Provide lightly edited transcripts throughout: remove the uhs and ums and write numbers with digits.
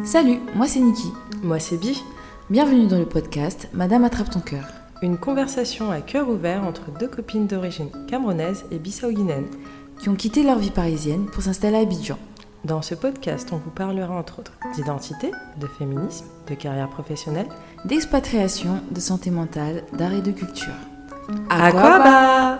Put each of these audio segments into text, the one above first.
Salut, moi c'est Niki. Moi c'est Bi. Bienvenue dans le podcast Madame attrape ton cœur. Une conversation à cœur ouvert entre deux copines d'origine camerounaise et bissau-guinéenne qui ont quitté leur vie parisienne pour s'installer à Abidjan. Dans ce podcast, on vous parlera entre autres d'identité, de féminisme, de carrière professionnelle, d'expatriation, de santé mentale, d'art et de culture. Aquaba!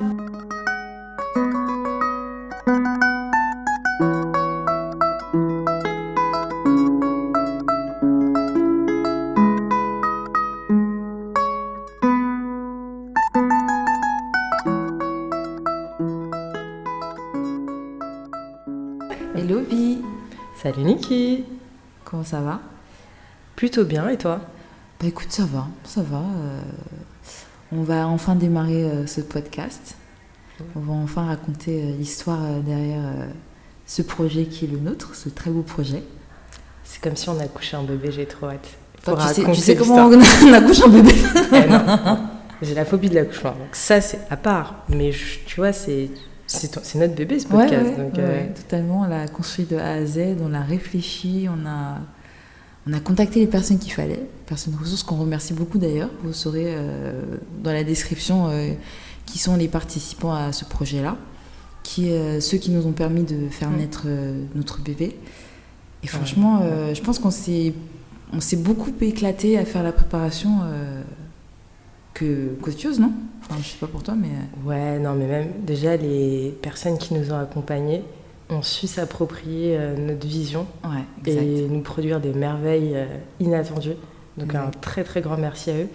Hello Bi. Salut Niki. Comment ça va? Plutôt bien, et toi? Bah écoute, ça va. On va enfin démarrer ce podcast. On va enfin raconter l'histoire derrière ce projet qui est le nôtre, ce très beau projet. C'est comme si on accouchait un bébé, j'ai trop hâte. Tu sais comment on accouche un bébé? Non. J'ai la phobie de l'accouchement, donc ça c'est à part. Mais tu vois, c'est notre bébé ce podcast. Ouais, totalement. On l'a construit de A à Z, on l'a réfléchi, on a contacté les personnes qu'il fallait, personnes ressources qu'on remercie beaucoup d'ailleurs. Vous saurez dans la description qui sont les participants à ce projet-là, ceux qui nous ont permis de faire naître notre bébé. Et franchement, je pense qu'on s'est beaucoup éclaté à faire la préparation qu'autre chose, non? Enfin, je sais pas pour toi, mais... Ouais, non, mais même déjà les personnes qui nous ont accompagnés ont su s'approprier notre vision et nous produire des merveilles inattendues. Donc un très très grand merci à eux.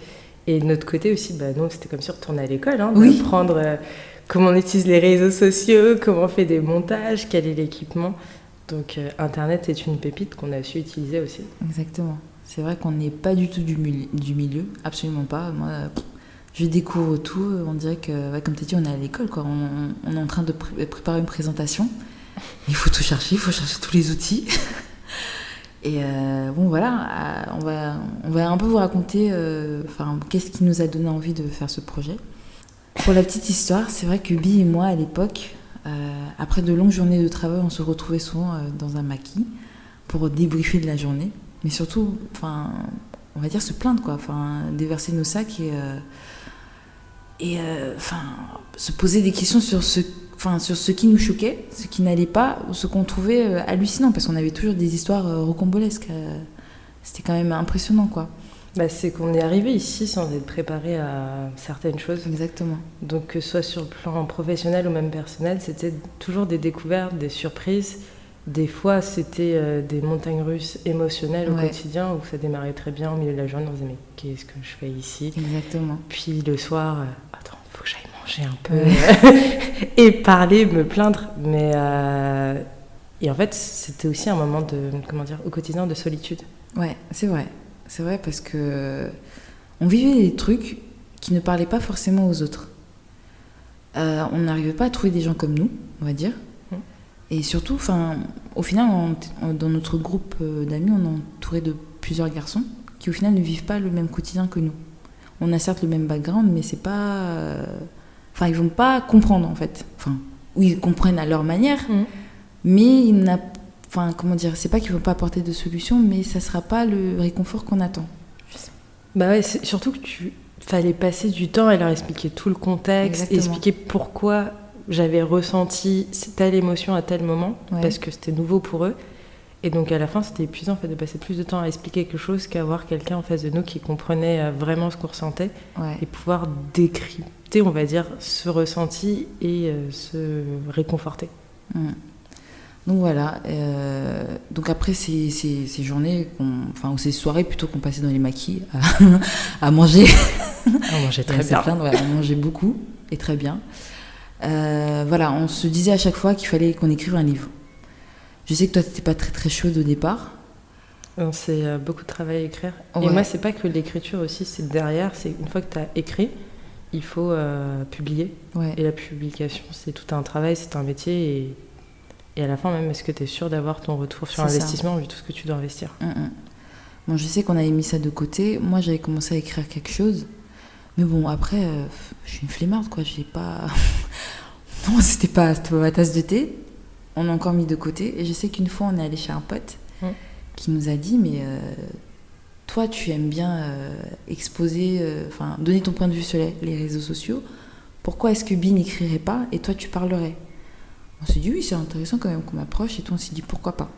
Et de notre côté aussi, nous c'était comme si on retournait à l'école, d'apprendre comment on utilise les réseaux sociaux, comment on fait des montages, quel est l'équipement. Donc Internet est une pépite qu'on a su utiliser aussi. Exactement. C'est vrai qu'on n'est pas du tout du milieu, absolument pas. Moi, je découvre tout. On dirait que, comme tu as dit, on est à l'école, quoi. On est en train de préparer une présentation. Il faut tout chercher, il faut chercher tous les outils. Et bon, voilà, on va un peu vous raconter qu'est-ce qui nous a donné envie de faire ce projet. Pour la petite histoire, c'est vrai que Bi et moi, à l'époque, après de longues journées de travail, on se retrouvait souvent dans un maquis pour débriefer de la journée. Mais surtout, on va dire se plaindre, quoi. Déverser nos sacs et se poser des questions sur ce qui nous choquait, ce qui n'allait pas, ou ce qu'on trouvait hallucinant, parce qu'on avait toujours des histoires rocambolesques. C'était quand même impressionnant, quoi. C'est qu'on est arrivé ici sans être préparé à certaines choses. Exactement. Donc que ce soit sur le plan professionnel ou même personnel, c'était toujours des découvertes, des surprises. Des fois, c'était des montagnes russes émotionnelles au quotidien, où ça démarrait très bien au milieu de la journée. On se disait, mais qu'est-ce que je fais ici? Exactement. Puis le soir, attends, il faut que j'aille manger un peu et parler, me plaindre. Et en fait, c'était aussi un moment au quotidien de solitude. Ouais, c'est vrai. C'est vrai parce que on vivait des trucs qui ne parlaient pas forcément aux autres. On n'arrivait pas à trouver des gens comme nous, on va dire. Et surtout, au final, dans notre groupe d'amis, on est entouré de plusieurs garçons qui, au final, ne vivent pas le même quotidien que nous. On a certes le même background, mais c'est pas... ils vont pas comprendre, en fait. Ou ils comprennent à leur manière, mais c'est pas qu'ils vont pas apporter de solution, mais ça sera pas le réconfort qu'on attend. C'est surtout que fallait passer du temps à leur expliquer tout le contexte, expliquer pourquoi j'avais ressenti telle émotion à tel moment, parce que c'était nouveau pour eux. Et donc à la fin, c'était épuisant en fait, de passer plus de temps à expliquer quelque chose qu'avoir quelqu'un en face de nous qui comprenait vraiment ce qu'on ressentait et pouvoir décrypter, on va dire, ce ressenti et se réconforter. Donc voilà, donc après ces journées, ou ces soirées plutôt qu'on passait dans les maquis à manger. On mangeait très bien. On mangeait beaucoup et très bien. On se disait à chaque fois qu'il fallait qu'on écrive un livre. Je sais que toi, t'étais pas très très chaude au départ. C'est beaucoup de travail à écrire. Et moi, c'est pas que l'écriture aussi, c'est derrière, c'est une fois que t'as écrit, il faut publier. Et la publication, c'est tout un travail, c'est un métier. Et à la fin, même, est-ce que t'es sûre d'avoir ton retour sur investissement vu tout ce que tu dois investir? Bon, je sais qu'on avait mis ça de côté. Moi, j'avais commencé à écrire quelque chose. Mais bon, après, je suis une flemmarde, quoi. J'ai pas... non, c'était pas ma tasse de thé. On a encore mis de côté. Et je sais qu'une fois, on est allé chez un pote qui nous a dit, mais toi, tu aimes bien exposer, donner ton point de vue sur les réseaux sociaux. Pourquoi est-ce que Bi n'écrirait pas et toi, tu parlerais? On s'est dit, oui, c'est intéressant quand même qu'on m'approche. Et toi, on s'est dit, pourquoi pas?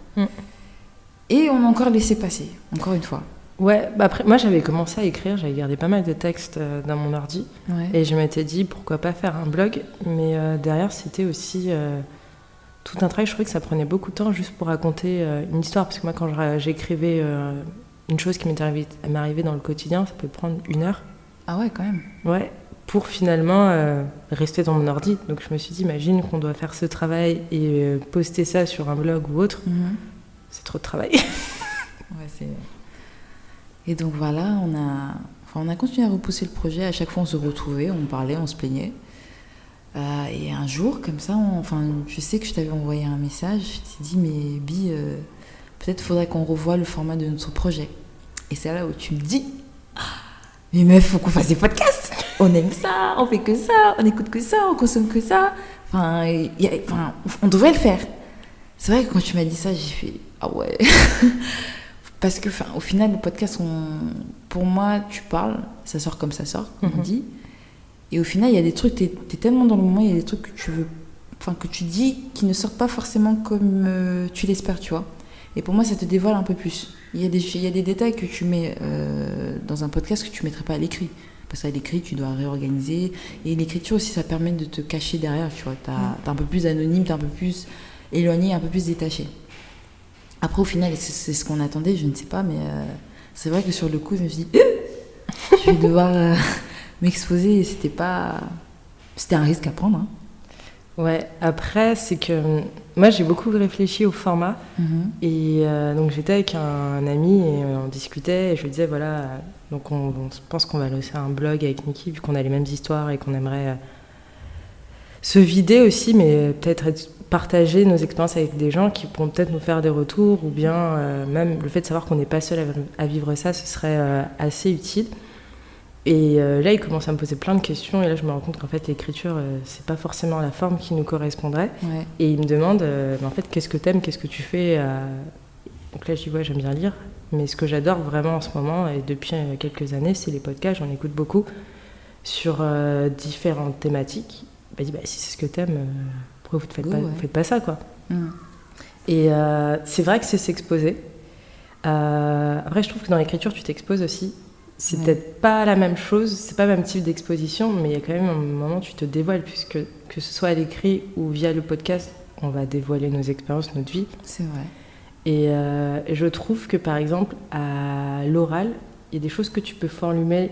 Et on a encore laissé passer, encore une fois. Ouais, après, moi, j'avais commencé à écrire, j'avais gardé pas mal de textes dans mon ordi. Ouais. Et je m'étais dit, pourquoi pas faire un blog? Mais derrière, c'était aussi tout un travail. Je trouvais que ça prenait beaucoup de temps juste pour raconter une histoire. Parce que moi, quand j'écrivais une chose qui m'est arrivée dans le quotidien, ça peut prendre 1 heure. Ah ouais, quand même. Ouais, pour finalement rester dans mon ordi. Donc je me suis dit, imagine qu'on doit faire ce travail et poster ça sur un blog ou autre. C'est trop de travail. Ouais, c'est... Et donc voilà, on a continué à repousser le projet. À chaque fois, on se retrouvait, on parlait, on se plaignait. Et un jour, comme ça, je sais que je t'avais envoyé un message. Je t'ai dit, mais Bi, peut-être faudrait qu'on revoie le format de notre projet. Et c'est là où tu me dis, mais meuf, faut qu'on fasse des podcasts. On aime ça, on fait que ça, on écoute que ça, on consomme que ça. On devrait le faire. C'est vrai que quand tu m'as dit ça, j'ai fait, ah ouais. Parce que, au final, le podcast, pour moi, tu parles, ça sort comme ça sort, comme on dit. Et au final, il y a des trucs, t'es tellement dans le moment, il y a des trucs que tu veux, que tu dis qui ne sortent pas forcément comme tu l'espères, tu vois. Et pour moi, ça te dévoile un peu plus. Il y a des détails que tu mets dans un podcast que tu ne mettrais pas à l'écrit. Parce qu'à l'écrit, tu dois réorganiser. Et l'écriture aussi, ça permet de te cacher derrière, tu vois. T'es un peu plus anonyme, t'es un peu plus éloigné, un peu plus détaché. Après, au final, c'est ce qu'on attendait, je ne sais pas, mais c'est vrai que sur le coup, je me suis dit, je vais devoir m'exposer. Et c'était un risque à prendre. Hein. Ouais, après, c'est que moi, j'ai beaucoup réfléchi au format. Et donc, j'étais avec un ami et on discutait. Et je lui disais, voilà, donc on pense qu'on va lancer un blog avec Niki, vu qu'on a les mêmes histoires et qu'on aimerait se vider aussi, mais peut-être partager nos expériences avec des gens qui pourront peut-être nous faire des retours, ou bien même le fait de savoir qu'on n'est pas seul à vivre ça, ce serait assez utile. Et là, il commence à me poser plein de questions, et là, je me rends compte qu'en fait, l'écriture, c'est pas forcément la forme qui nous correspondrait. Ouais. Et il me demande, en fait, qu'est-ce que t'aimes, qu'est-ce que tu fais Donc là, je dis, ouais, j'aime bien lire, mais ce que j'adore vraiment en ce moment, et depuis quelques années, c'est les podcasts, j'en écoute beaucoup, sur différentes thématiques. Il dit, si c'est ce que t'aimes, pourquoi vous faites pas ça, quoi. Et c'est vrai que c'est s'exposer. Après, je trouve que dans l'écriture, tu t'exposes aussi. C'est peut-être pas la même chose, c'est pas le même type d'exposition, mais il y a quand même un moment où tu te dévoiles, puisque que ce soit à l'écrit ou via le podcast, on va dévoiler nos expériences, notre vie. C'est vrai. Et je trouve que, par exemple, à l'oral, il y a des choses que tu peux formuler,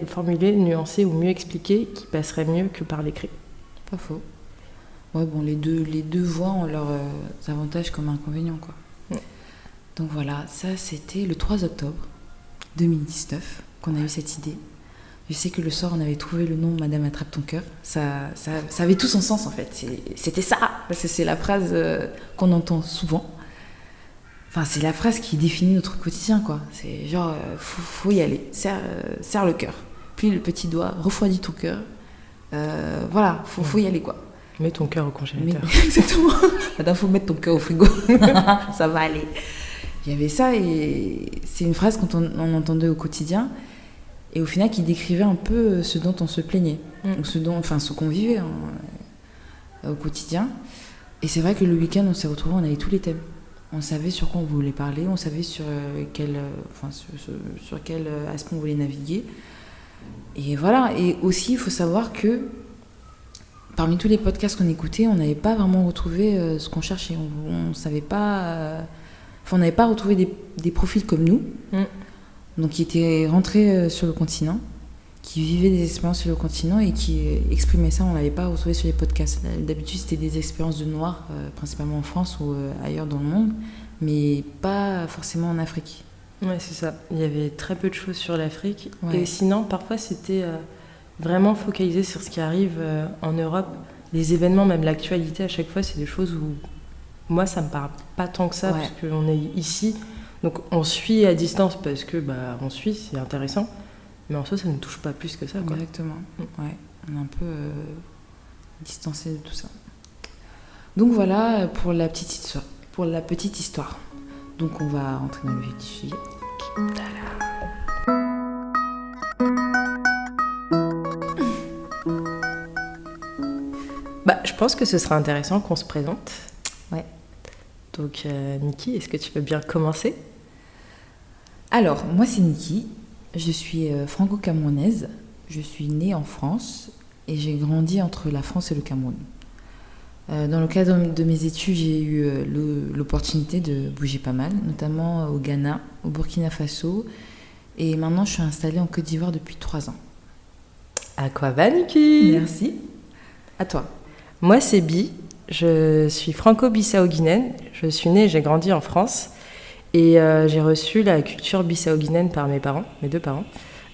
nuancer ou mieux expliquer qui passeraient mieux que par l'écrit. Pas faux. Ouais, bon, les deux voix ont leurs avantages comme inconvénients, quoi. Donc voilà, ça c'était le 3 octobre 2019 qu'on a eu cette idée. Je sais que le soir, on avait trouvé le nom Madame attrape ton cœur. Ça avait tout son sens, en fait. C'était ça, parce que c'est la phrase qu'on entend souvent. Enfin, c'est la phrase qui définit notre quotidien, quoi. C'est genre, faut y aller, serre le cœur. Puis le petit doigt, refroidis ton cœur. Voilà, faut y aller, quoi. Mets ton cœur au congélateur. Exactement. Madame, faut mettre ton cœur au frigo. Ça va aller. Il y avait ça, et c'est une phrase qu'on entendait au quotidien, et au final qui décrivait un peu ce dont on se plaignait, ou ce qu'on vivait au quotidien. Et c'est vrai que le week-end, on s'est retrouvés, on avait tous les thèmes. On savait sur quoi on voulait parler, on savait sur quel aspect on voulait naviguer. Et voilà, et aussi il faut savoir que parmi tous les podcasts qu'on écoutait, on n'avait pas vraiment retrouvé ce qu'on cherchait. On savait pas... on n'avait pas retrouvé des profils comme nous, donc qui étaient rentrés sur le continent, qui vivaient des expériences sur le continent et qui exprimaient ça. On ne l'avait pas retrouvé sur les podcasts. D'habitude, c'était des expériences de Noirs, principalement en France ou ailleurs dans le monde, mais pas forcément en Afrique. Ouais, c'est ça. Il y avait très peu de choses sur l'Afrique. Ouais. Et sinon, parfois, c'était vraiment focalisé sur ce qui arrive en Europe. Les événements, même l'actualité, à chaque fois, c'est des choses où moi, ça me parle pas tant que ça, parce qu'on est ici. Donc, on suit à distance parce que, on suit, c'est intéressant. Mais en soi, ça ne touche pas plus que ça, quoi. Exactement. Ouais. On est un peu distancé de tout ça. Donc voilà pour la petite histoire. Donc on va rentrer dans le vif du sujet. Je pense que ce sera intéressant qu'on se présente. Ouais. Donc Niki, est-ce que tu veux bien commencer ? Alors, moi c'est Niki, je suis franco-camerounaise, je suis née en France et j'ai grandi entre la France et le Cameroun. Dans le cadre de mes études, j'ai eu l'opportunité de bouger pas mal, notamment au Ghana, au Burkina Faso, et maintenant je suis installée en Côte d'Ivoire depuis 3 ans. À quoi va, Niki ? Merci. À toi. Moi c'est Bi, je suis franco-bissau-guinéenne, je suis née et j'ai grandi en France, et j'ai reçu la culture bissau-guinéenne par mes parents, mes 2 parents.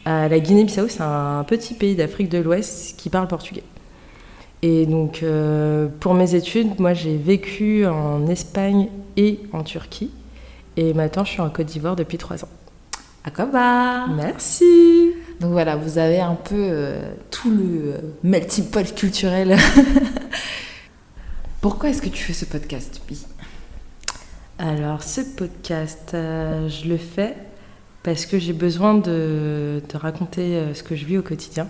La Guinée-Bissau, c'est un petit pays d'Afrique de l'Ouest qui parle portugais. Et donc, pour mes études, moi, j'ai vécu en Espagne et en Turquie. Et maintenant, je suis en Côte d'Ivoire depuis 3 ans. Akaba. Merci. Donc voilà, vous avez un peu tout le melting pot culturel. Pourquoi est-ce que tu fais ce podcast, Bi ? Alors, ce podcast, je le fais parce que j'ai besoin de raconter ce que je vis au quotidien.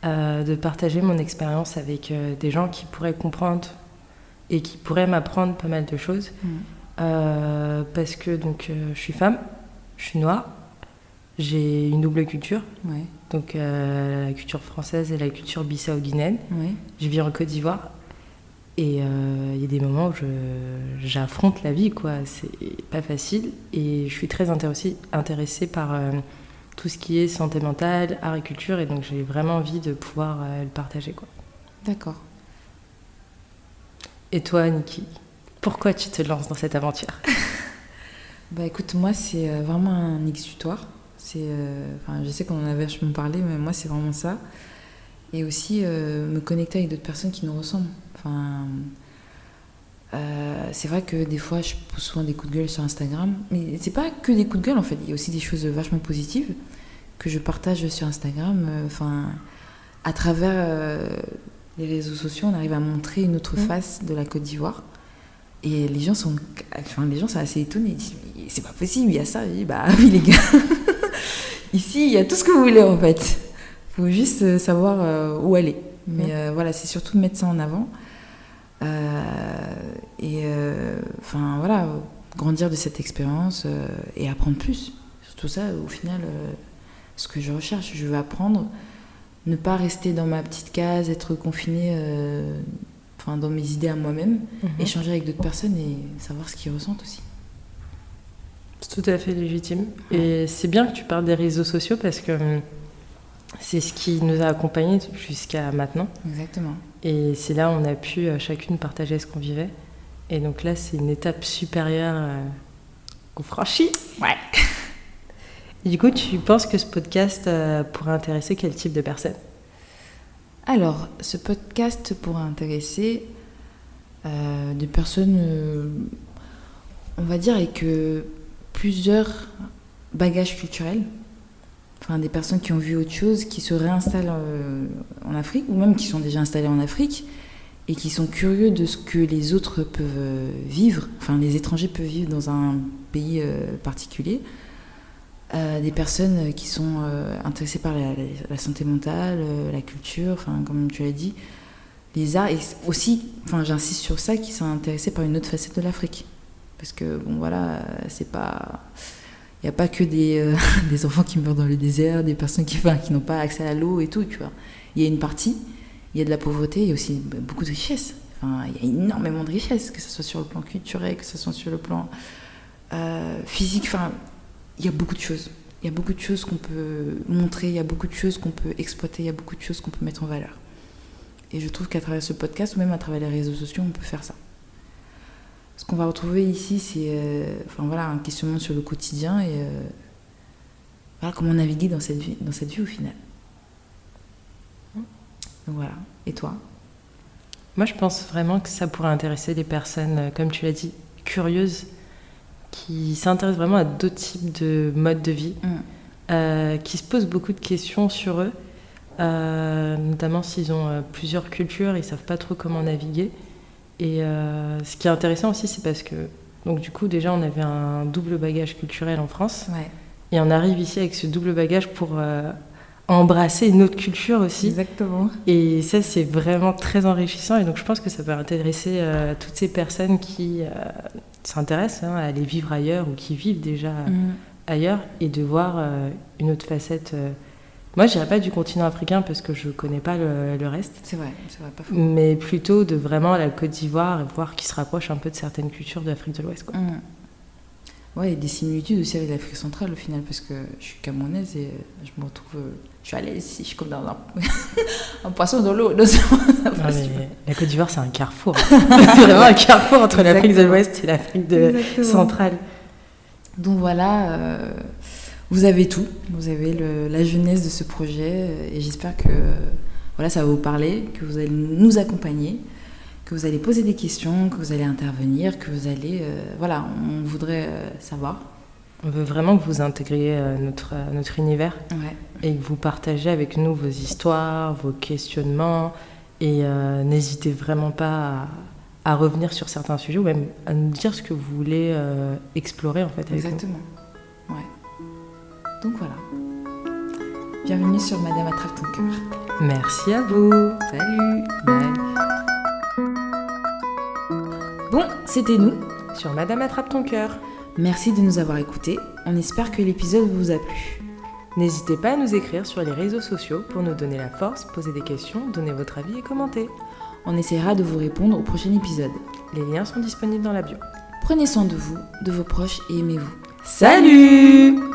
De partager mon expérience avec des gens qui pourraient comprendre et qui pourraient m'apprendre pas mal de choses. Parce que je suis femme, je suis noire, j'ai une double culture, ouais. Donc la culture française et la culture bissau-guinéenne. Ouais. Je vis en Côte d'Ivoire et il y a des moments où j'affronte la vie, quoi. C'est pas facile et je suis très intéressée par tout ce qui est santé mentale, art et culture, et donc j'ai vraiment envie de pouvoir le partager, quoi. D'accord. Et toi, Niki, pourquoi tu te lances dans cette aventure ? Écoute, moi c'est vraiment un exutoire. Je sais qu'on en avait vachement parlé, mais moi c'est vraiment ça. Et aussi me connecter avec d'autres personnes qui nous ressemblent. C'est vrai que des fois je pose souvent des coups de gueule sur Instagram, mais c'est pas que des coups de gueule en fait, il y a aussi des choses vachement positives que je partage sur Instagram. À travers les réseaux sociaux, on arrive à montrer une autre face de la Côte d'Ivoire, et les gens sont assez étonnés, ils disent c'est pas possible, il y a ça. Je dis, oui les gars, ici il y a tout ce que vous voulez en fait, faut juste savoir où aller. Mais voilà, c'est surtout de mettre ça en avant. Grandir de cette expérience et apprendre plus. Surtout ça, au final, ce que je recherche, je veux apprendre, ne pas rester dans ma petite case, être confinée dans mes idées à moi-même, échanger avec d'autres personnes et savoir ce qu'ils ressentent aussi. C'est tout à fait légitime. Et c'est bien que tu parles des réseaux sociaux parce que c'est ce qui nous a accompagnés jusqu'à maintenant. Exactement. Et c'est là où on a pu chacune partager ce qu'on vivait. Et donc là, c'est une étape supérieure qu'on franchit. Ouais. Et du coup, tu penses que ce podcast pourrait intéresser quel type de personnes ? Alors, ce podcast pourrait intéresser des personnes, on va dire, avec plusieurs bagages culturels. Des personnes qui ont vu autre chose, qui se réinstallent en Afrique, ou même qui sont déjà installées en Afrique, et qui sont curieux de ce que les autres peuvent vivre, les étrangers peuvent vivre dans un pays particulier. Des personnes qui sont intéressées par la santé mentale, la culture, comme tu l'as dit, les arts, et aussi, j'insiste sur ça, qui sont intéressés par une autre facette de l'Afrique. Parce que, c'est pas... Il n'y a pas que des enfants qui meurent dans le désert, des personnes qui n'ont pas accès à l'eau et tout, tu vois. Il y a une partie, il y a de la pauvreté, il y a aussi beaucoup de richesses. Il y a énormément de richesses, que ce soit sur le plan culturel, que ce soit sur le plan physique. Il y a beaucoup de choses. Il y a beaucoup de choses qu'on peut montrer, il y a beaucoup de choses qu'on peut exploiter, il y a beaucoup de choses qu'on peut mettre en valeur. Et je trouve qu'à travers ce podcast, ou même à travers les réseaux sociaux, on peut faire ça. Ce qu'on va retrouver ici, c'est un questionnement sur le quotidien et comment naviguer dans cette vie au final. Donc voilà. Et toi ? Moi, je pense vraiment que ça pourrait intéresser des personnes, comme tu l'as dit, curieuses, qui s'intéressent vraiment à d'autres types de modes de vie, qui se posent beaucoup de questions sur eux, notamment s'ils ont plusieurs cultures, ils ne savent pas trop comment naviguer. Et ce qui est intéressant aussi, c'est parce que Donc du coup, déjà, on avait un double bagage culturel en France. Ouais. Et on arrive ici avec ce double bagage pour embrasser une autre culture aussi. Exactement. Et ça, c'est vraiment très enrichissant. Et donc, je pense que ça peut intéresser toutes ces personnes qui s'intéressent à aller vivre ailleurs ou qui vivent déjà ailleurs et de voir une autre facette. Moi, je dirais pas du continent africain parce que je connais pas le reste. C'est vrai, pas faux. Mais plutôt de vraiment la Côte d'Ivoire et voir qui se rapproche un peu de certaines cultures de l'Afrique de l'Ouest, quoi. Ouais, et des similitudes aussi avec l'Afrique centrale au final, parce que je suis camerounaise et je me retrouve. Je suis à l'aise ici, je suis comme dans un poisson dans l'eau. La Côte d'Ivoire, c'est un carrefour. C'est vraiment un carrefour entre l'Afrique de l'Ouest et l'Afrique centrale. Donc voilà, vous avez tout. Vous avez la jeunesse de ce projet et j'espère que voilà, ça va vous parler, que vous allez nous accompagner, que vous allez poser des questions, que vous allez intervenir, que vous allez... voilà, on voudrait savoir. On veut vraiment que vous intégriez notre univers et que vous partagez avec nous vos histoires, vos questionnements et n'hésitez vraiment pas à revenir sur certains sujets ou même à nous dire ce que vous voulez explorer en fait avec Exactement. Nous. Ouais. Donc voilà. Bienvenue sur Madame Attrape ton cœur. Merci à vous. Salut. Bye. Bon, c'était nous sur Madame Attrape ton cœur. Merci de nous avoir écoutés. On espère que l'épisode vous a plu. N'hésitez pas à nous écrire sur les réseaux sociaux pour nous donner la force, poser des questions, donner votre avis et commenter. On essaiera de vous répondre au prochain épisode. Les liens sont disponibles dans la bio. Prenez soin de vous, de vos proches et aimez-vous. Salut!